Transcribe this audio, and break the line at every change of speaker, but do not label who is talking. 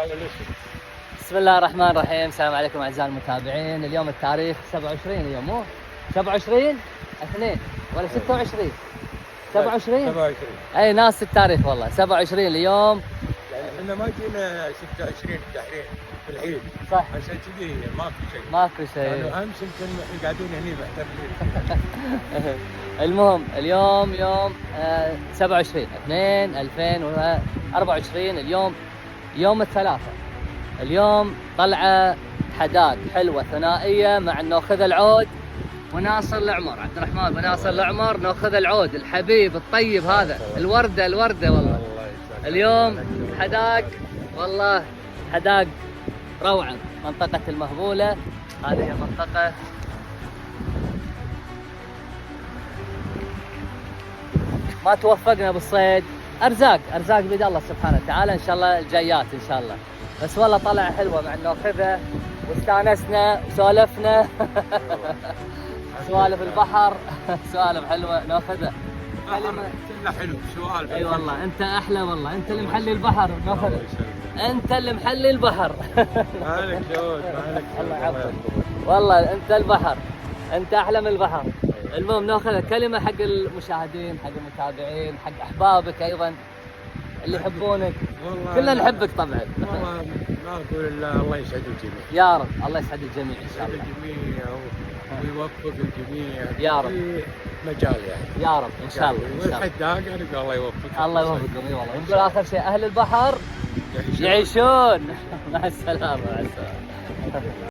بسم الله الرحمن الرحيم. السلام عليكم اعزائي المتابعين. اليوم التاريخ 27 اليوم مو 27 2 ولا 26 27 اي ناس التاريخ والله 27 اليوم.
يعني احنا ما جينا 26 التحرير في العيد
صح
عشان كذي
ماكو شيء
يعني امس يمكن احنا قاعدين هني محتفلين.
المهم اليوم يوم 27 2 2024 اليوم يوم الثلاثاء. اليوم طلعه حداد حلوه ثنائيه مع ناخذ العود وناصر العمر عبد الرحمن وناصر العمر. ناخذ العود الحبيب الطيب هذا الورده والله. اليوم حداق والله حداق روعه. منطقه المهبوله هذه هي منطقه ما توفقنا بالصيد. ارزاق بيد الله سبحانه وتعالى. ان شاء الله الجايات ان شاء الله. بس والله طلع حلوه مع ناخذها واستانسنا وسولفنا. سوالف البحر سوالف حلوه ناخذها.
كله حلو سوالف.
اي والله انت احلى والله. انت اللي محلي البحر ناخذها. انت اللي محلي البحر.
مالك جود مالك.
الله يعافيك والله. انت البحر انت احلى من البحر. المهم ناخذ كلمه حق المشاهدين حق المتابعين حق احبابك ايضا اللي يحبونك. كلنا نحبك طبعا.
والله ما اقول الا الله يسعد الجميع
يا رب. الله يسعد الجميع ان شاء الله.
الجميع ويوفق الجميع
يا رب.
في مجال يعني
يا رب ان شاء الله.
والحداق يعني الله يوفقك.
الله يوفقكم اي والله. ونقول اخر شيء اهل البحر يعيشون. مع السلامه مع السلامه.